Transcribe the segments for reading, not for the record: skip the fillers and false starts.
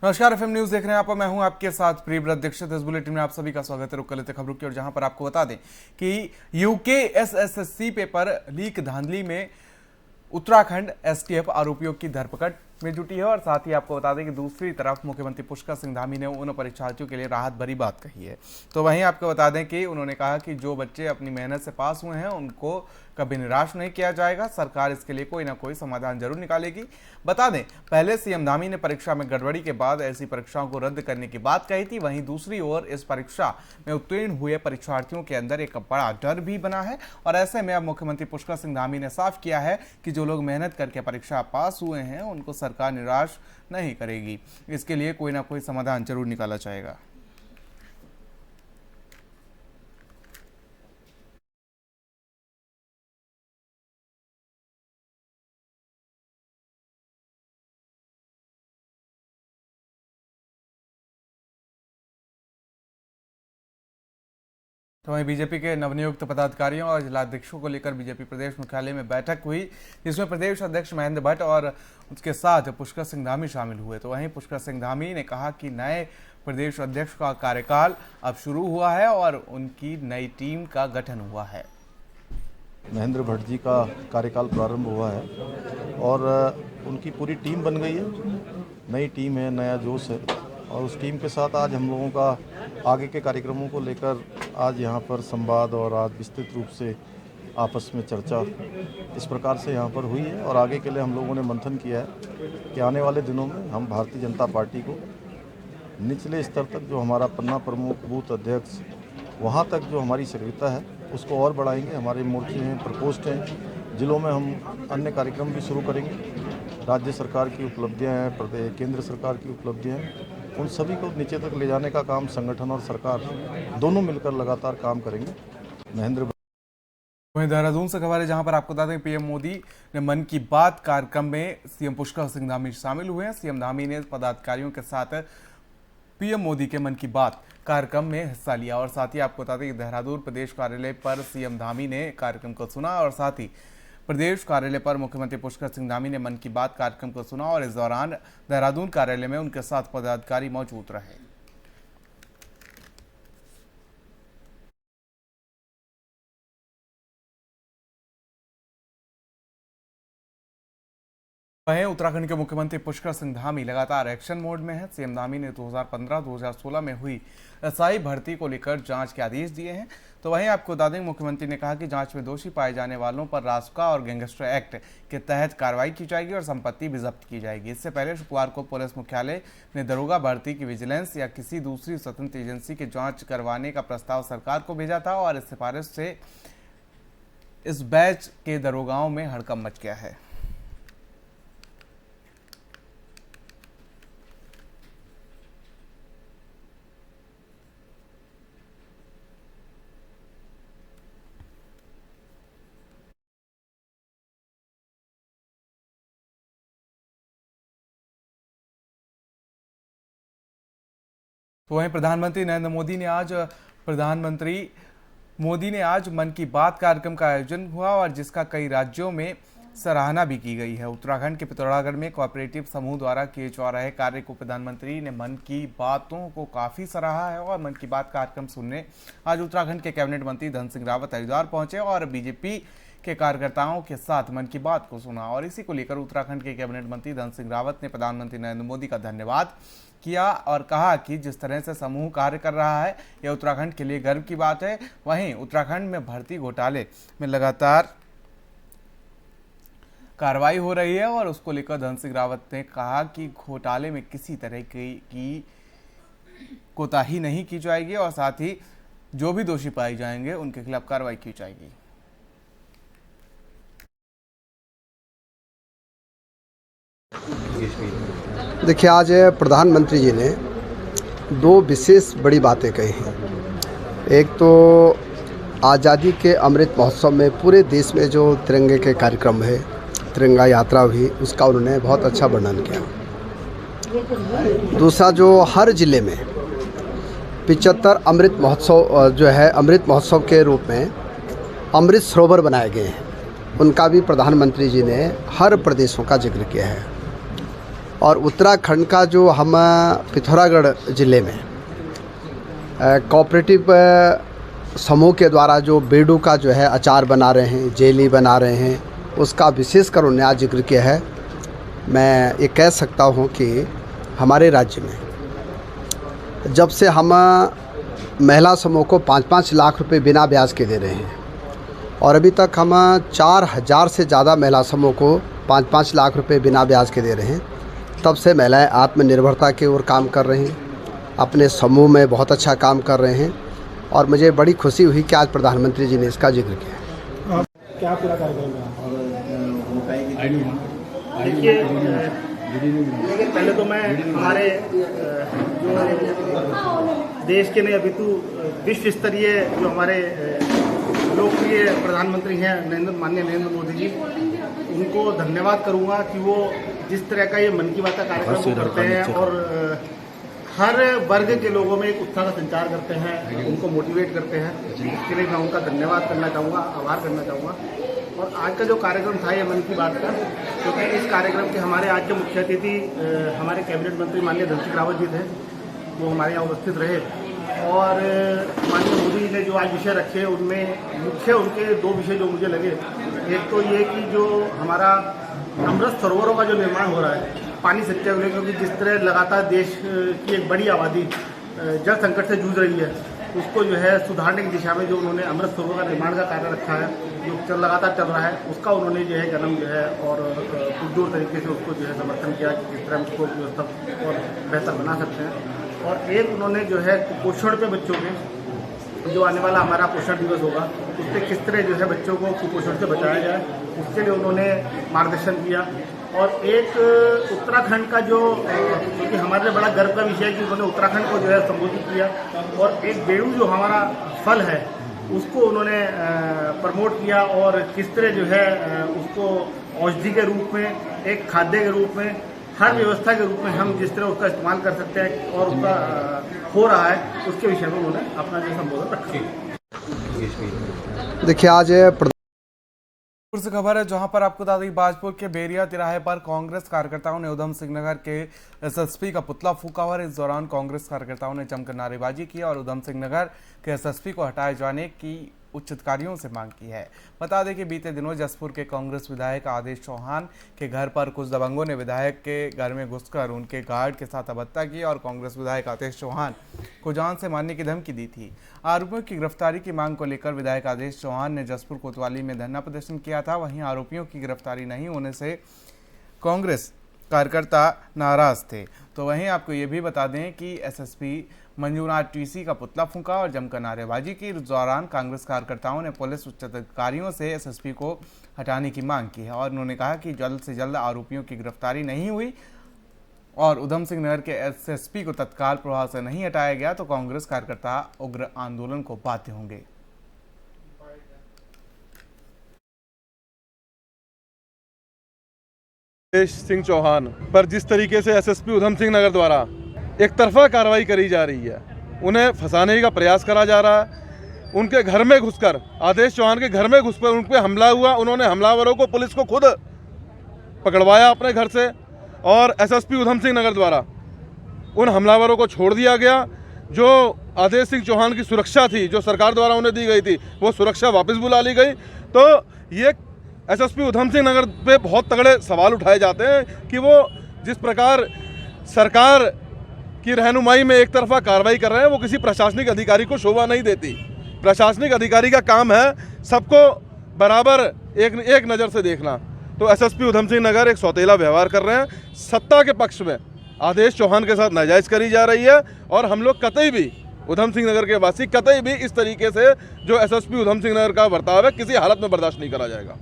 नमस्कार, FM news देख रहे हैं आप। मैं हूं आपके साथ प्रियव्रत दीक्षित। इस बुलेटिन में आप सभी का स्वागत है। रुक कर लेते खबरों की, और जहां पर आपको बता दें कि यूके एसएससी पेपर लीक धांधली में उत्तराखंड एसटीएफ आरोपियों की धरपकड़ में जुटी है। और साथ ही आपको बता दें कि दूसरी तरफ मुख्यमंत्री पुष्कर सिंह धामी ने उन परीक्षार्थियों के लिए राहत भरी बात कही है। तो वहीं आपको बता दें कि उन्होंने कहा कि जो बच्चे अपनी मेहनत से पास हुए हैं उनको कभी निराश नहीं किया जाएगा। सरकार इसके लिए कोई ना कोई समाधान जरूर निकालेगी। बता दें, पहले सीएम धामी ने परीक्षा में गड़बड़ी के बाद ऐसी परीक्षाओं को रद्द करने की बात कही थी। वहीं दूसरी ओर इस परीक्षा में उत्तीर्ण हुए परीक्षार्थियों के अंदर एक बड़ा डर भी बना है। और ऐसे में अब मुख्यमंत्री पुष्कर सिंह धामी ने साफ किया है कि जो लोग मेहनत करके परीक्षा पास हुए हैं उनको सरकार निराश नहीं करेगी। इसके लिए कोई ना कोई समाधान जरूर निकाला जाएगा। तो वहीं बीजेपी के नवनियुक्त पदाधिकारियों और जिलाध्यक्षों को लेकर बीजेपी प्रदेश मुख्यालय में बैठक हुई, जिसमें प्रदेश अध्यक्ष महेंद्र भट्ट और उसके साथ पुष्कर सिंह धामी शामिल हुए। तो वहीं पुष्कर सिंह धामी ने कहा कि नए प्रदेश अध्यक्ष का कार्यकाल अब शुरू हुआ है और उनकी नई टीम का गठन हुआ है। महेंद्र भट्ट जी का कार्यकाल प्रारंभ हुआ है और उनकी पूरी टीम बन गई है। नई टीम है, नया जोश है, और उस टीम के साथ आज हम लोगों का आगे के कार्यक्रमों को लेकर आज यहाँ पर संवाद और आज विस्तृत रूप से आपस में चर्चा इस प्रकार से यहाँ पर हुई है। और आगे के लिए हम लोगों ने मंथन किया है कि आने वाले दिनों में हम भारतीय जनता पार्टी को निचले स्तर तक, जो हमारा पन्ना प्रमुख, बूथ अध्यक्ष, वहाँ तक जो हमारी सक्रियता है उसको और बढ़ाएंगे। हमारे मोर्चे हैं, प्रकोष्ठ हैं, जिलों में हम अन्य कार्यक्रम भी शुरू करेंगे। राज्य सरकार की उपलब्धियां हैं, केंद्र सरकार की उपलब्धियां हैं, उन सभी को नीचे तक ले जाने का काम संगठन और सरकार दोनों मिलकर लगातार काम करेंगे। महेंद्र। वहीं देहरादून से खबर है, जहां पर आपको बता दें पीएम मोदी ने मन की बात कार्यक्रम में सीएम पुष्कर सिंह धामी शामिल हुए हैं। सीएम धामी ने पदाधिकारियों के साथ पीएम मोदी के मन की बात कार्यक्रम में हिस्सा लिया। और साथ ही आपको बता दें कि देहरादून प्रदेश कार्यालय पर सीएम धामी ने कार्यक्रम को सुना, और साथ ही प्रदेश कार्यालय पर मुख्यमंत्री पुष्कर सिंह धामी ने मन की बात कार्यक्रम को सुना। और इस दौरान देहरादून कार्यालय में उनके साथ पदाधिकारी मौजूद रहे। वहीं उत्तराखंड के मुख्यमंत्री पुष्कर सिंह धामी लगातार एक्शन मोड में हैं। सीएम धामी ने 2015-2016 में हुई एसआई भर्ती को लेकर जांच के आदेश दिए हैं। तो वहीं आपको बता दें, मुख्यमंत्री ने कहा कि जांच में दोषी पाए जाने वालों पर रासुका और गैंगस्टर एक्ट के तहत कार्रवाई की जाएगी और संपत्ति भी जब्त की जाएगी। इससे पहले शुक्रवार को पुलिस मुख्यालय ने दरोगा भर्ती की विजिलेंस या किसी दूसरी स्वतंत्र एजेंसी की जाँच करवाने का प्रस्ताव सरकार को भेजा था, और इस सिफारिश से इस बैच के दरोगाओं में हड़कंप मच गया है। तो वहीं प्रधानमंत्री मोदी ने आज मन की बात कार्यक्रम का आयोजन हुआ, और जिसका कई राज्यों में सराहना भी की गई है। उत्तराखंड के पिथौरागढ़ में कोऑपरेटिव समूह द्वारा किए जा रहे कार्य को प्रधानमंत्री ने मन की बातों को काफ़ी सराहा है। और मन की बात कार्यक्रम सुनने आज उत्तराखंड के कैबिनेट मंत्री धन सिंह रावत हरिद्वार पहुंचे और बीजेपी के कार्यकर्ताओं के साथ मन की बात को सुना। और इसी को लेकर उत्तराखंड के कैबिनेट मंत्री धन सिंह रावत ने प्रधानमंत्री नरेंद्र मोदी का धन्यवाद किया और कहा कि जिस तरह से समूह कार्य कर रहा है यह उत्तराखंड के लिए गर्व की बात है। वहीं उत्तराखंड में भर्ती घोटाले में लगातार कार्रवाई हो रही है, और उसको लेकर धन सिंह रावत ने कहा कि घोटाले में किसी तरह की कोताही नहीं की जाएगी, और साथ ही जो भी दोषी पाए जाएंगे उनके खिलाफ कार्रवाई की जाएगी। देखिए, आज प्रधानमंत्री जी ने दो विशेष बड़ी बातें कही हैं। एक तो आज़ादी के अमृत महोत्सव में पूरे देश में जो तिरंगे के कार्यक्रम है, तिरंगा यात्रा हुई, उसका उन्होंने बहुत अच्छा वर्णन किया। दूसरा, जो हर ज़िले में 75 अमृत महोत्सव जो है, अमृत महोत्सव के रूप में अमृत सरोवर बनाए गए हैं, उनका भी प्रधानमंत्री जी ने हर प्रदेशों का जिक्र किया है। और उत्तराखंड का जो हम पिथौरागढ़ ज़िले में कोऑपरेटिव समूह के द्वारा जो बेडू का जो है अचार बना रहे हैं, जेली बना रहे हैं, उसका विशेषकर उन्होंने आज जिक्र किया है। मैं ये कह सकता हूँ कि हमारे राज्य में जब से हम महिला समूह को 5-5 लाख रुपए बिना ब्याज के दे रहे हैं और अभी तक हम 4000 से ज़्यादा महिला समूह को 5-5 लाख रुपए बिना ब्याज के दे रहे हैं, तब से महिलाएं आत्मनिर्भरता की ओर काम कर रही हैं, अपने समूह में बहुत अच्छा काम कर रहे हैं और मुझे बड़ी खुशी हुई कि आज प्रधानमंत्री जी ने इसका जिक्र किया। क्या पूरा कार्यक्रम देखिए, पहले तो मैं हमारे जो देश के नहीं अपितु विश्व स्तरीय जो हमारे लोकप्रिय प्रधानमंत्री हैं माननीय नरेंद्र मोदी जी, उनको धन्यवाद करूंगा कि वो जिस तरह का ये मन की बात का कार्यक्रम करते हैं और हर वर्ग के लोगों में एक उत्साह का संचार करते हैं, उनको मोटिवेट करते हैं। इसके लिए मैं उनका धन्यवाद करना चाहूँगा, आभार करना चाहूँगा। और आज का जो कार्यक्रम था ये मन की बात का, क्योंकि इस कार्यक्रम के हमारे आज के मुख्य अतिथि हमारे कैबिनेट मंत्री माननीय धन सिंह रावत जी थे, वो हमारे यहाँ उपस्थित रहे और माननीय मोदी जी ने जो आज विषय रखे उनमें मुख्य उनके 2 विषय जो मुझे लगे, एक तो ये कि जो हमारा अमृत सरोवरों का जो निर्माण हो रहा है पानी सच्चा को लेकर, क्योंकि जिस तरह लगातार देश की एक बड़ी आबादी जल संकट से जूझ रही है, उसको जो है सुधारने की दिशा में जो उन्होंने अमृत सरोवर का निर्माण का कार्य रखा है, जो लगातार चल रहा है, उसका उन्होंने जो है जन्म जो है और पुरजोर तरीके से उसको जो है समर्थन किया कि किस तरह उसको व्यवस्था और बेहतर बना सकते हैं। और एक उन्होंने जो है कुपोषण पे बच्चों के जो आने वाला हमारा पोषण दिवस होगा, उस पर किस तरह जो है बच्चों को कुपोषण से बचाया जाए, उसके लिए उन्होंने मार्गदर्शन किया। और एक उत्तराखंड का जो, क्योंकि हमारे लिए बड़ा गर्व का विषय है कि उन्होंने उत्तराखंड को जो है संबोधित किया और एक बेड़ू जो हमारा फल है उसको उन्होंने प्रमोट किया और किस तरह जो है उसको औषधि के रूप में, एक खाद्य के रूप में, हर व्यवस्था के रूप में हम जिस तरह उसका इस्तेमाल कर सकते हैं और उसका हो रहा है, उसके विषय में उन्होंने अपना जो संबोधन रखा। देखिए, आज से खबर है जहां पर आपको बता दें बाजपुर के बेरिया तिराहे पर कांग्रेस कार्यकर्ताओं ने उधम सिंह नगर के एसएसपी का पुतला फूंका और इस दौरान कांग्रेस कार्यकर्ताओं ने जमकर नारेबाजी की और उधम सिंह नगर के एसएसपी को हटाए जाने की उच्च अधिकारियों से मांग की है। बता दें कि बीते दिनों जसपुर के कांग्रेस विधायक आदेश चौहान के घर पर कुछ दबंगों ने विधायक के घर में घुसकर उनके गार्ड के साथ अभद्रता की और कांग्रेस विधायक आदेश चौहान को जान से मारने की धमकी दी थी। आरोपियों की गिरफ्तारी की मांग को लेकर विधायक आदेश चौहान ने जसपुर कोतवाली में धरना प्रदर्शन किया था। वहीं आरोपियों की गिरफ्तारी नहीं होने से कांग्रेस कार्यकर्ता नाराज थे। तो वहीं आपको ये भी बता दें कि एसएसपी मंजूनाथ टीसी का पुतला फूंका और जमकर नारेबाजी की। इस दौरान कांग्रेस कार्यकर्ताओं ने पुलिस उच्च अधिकारियों से एसएसपी को हटाने की मांग की है और उन्होंने कहा कि जल्द से जल्द आरोपियों की गिरफ्तारी नहीं हुई और उधम सिंह नगर के एसएसपी को तत्काल प्रभाव से नहीं हटाया गया तो कांग्रेस कार्यकर्ता उग्र आंदोलन को बाध्य होंगे। आदेश सिंह चौहान पर जिस तरीके से एसएसपी उधम सिंह नगर द्वारा एक तरफा कार्रवाई करी जा रही है, उन्हें फंसाने का प्रयास करा जा रहा है। उनके घर में घुसकर, आदेश चौहान के घर में घुसकर उन पर हमला हुआ। उन्होंने हमलावरों को, पुलिस को खुद पकड़वाया अपने घर से और एसएसपी उधम सिंह नगर द्वारा उन हमलावरों को छोड़ दिया गया। जो आदेश सिंह चौहान की सुरक्षा थी, जो सरकार द्वारा उन्हें दी गई थी, वो सुरक्षा वापस बुला ली गई। तो ये एसएसपी उधम सिंह नगर पे बहुत तगड़े सवाल उठाए जाते हैं कि वो जिस प्रकार सरकार की रहनुमाई में एक तरफा कार्रवाई कर रहे हैं, वो किसी प्रशासनिक अधिकारी को शोभा नहीं देती। प्रशासनिक अधिकारी का काम है सबको बराबर एक नज़र से देखना। तो एसएसपी उधम सिंह नगर एक सौतेला व्यवहार कर रहे हैं। सत्ता के पक्ष में आदेश चौहान के साथ नाजायज़ करी जा रही है और हम लोग कतई भी, उधम सिंह नगर के वासी कतई भी इस तरीके से जो एसएसपी उधम सिंह नगर का बर्ताव है किसी हालत में बर्दाश्त नहीं करा जाएगा।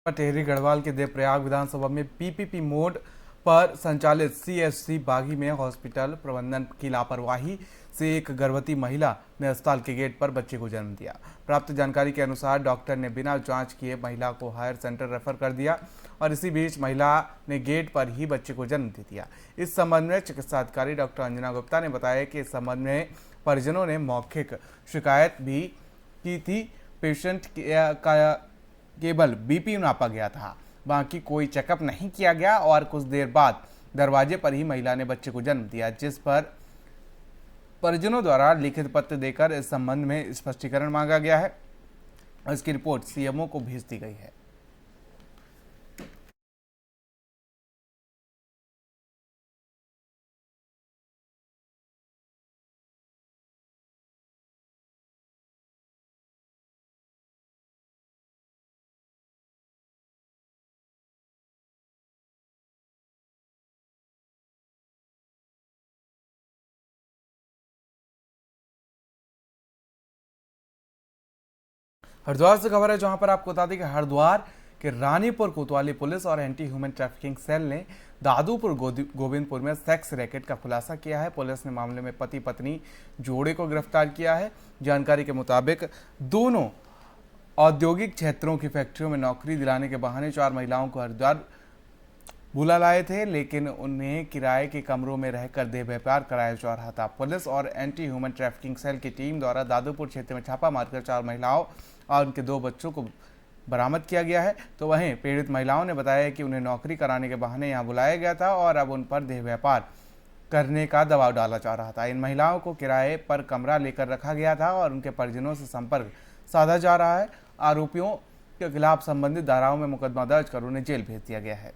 टिहरी गढ़वाल के देवप्रयाग विधानसभा में पीपीपी मोड पर संचालित सीएचसी बागी में हॉस्पिटल प्रबंधन की लापरवाही से एक गर्भवती महिला ने अस्पताल के गेट पर बच्चे को जन्म दिया। प्राप्त जानकारी के अनुसार डॉक्टर ने बिना जांच किए महिला को हायर सेंटर रेफर कर दिया और इसी बीच महिला ने गेट पर ही बच्चे को जन्म दे दिया। इस संबंध में चिकित्सा अधिकारी डॉक्टर अंजना गुप्ता ने बताया कि इस संबंध में परिजनों ने मौखिक शिकायत भी की थी। पेशेंट का केवल बीपी नापा गया था बाकी कोई चेकअप नहीं किया गया और कुछ देर बाद दरवाजे पर ही महिला ने बच्चे को जन्म दिया, जिस पर परिजनों द्वारा लिखित पत्र देकर इस संबंध में स्पष्टीकरण मांगा गया है। इसकी रिपोर्ट सीएमओ को भेज दी गई है। हरिद्वार से खबर है, जहां पर आपको बता दें कि हरिद्वार के रानीपुर कोतवाली पुलिस और एंटी ह्यूमन ट्रैफिकिंग सेल ने दादूपुर गोविंदपुर में सेक्स रैकेट का खुलासा किया है। पुलिस ने मामले में पति पत्नी जोड़े को गिरफ्तार किया है। जानकारी के मुताबिक दोनों औद्योगिक क्षेत्रों की फैक्ट्रियों में नौकरी दिलाने के बहाने 4 महिलाओं को हरिद्वार बुला लाए थे, लेकिन उन्हें किराए के कमरों में रहकर देह व्यापार कराया जा रहा था। पुलिस और एंटी ह्यूमन ट्रैफिकिंग सेल की टीम द्वारा दादूपुर क्षेत्र में छापा मारकर 4 महिलाओं और उनके 2 बच्चों को बरामद किया गया है। तो वहीं पीड़ित महिलाओं ने बताया कि उन्हें नौकरी कराने के बहाने यहां बुलाया गया था और अब उन पर देह व्यापार करने का दबाव डाला जा रहा था। इन महिलाओं को किराए पर कमरा लेकर रखा गया था और उनके परिजनों से संपर्क साधा जा रहा है। आरोपियों के खिलाफ संबंधित धाराओं में मुकदमा दर्ज कर उन्हें जेल भेज दिया गया है।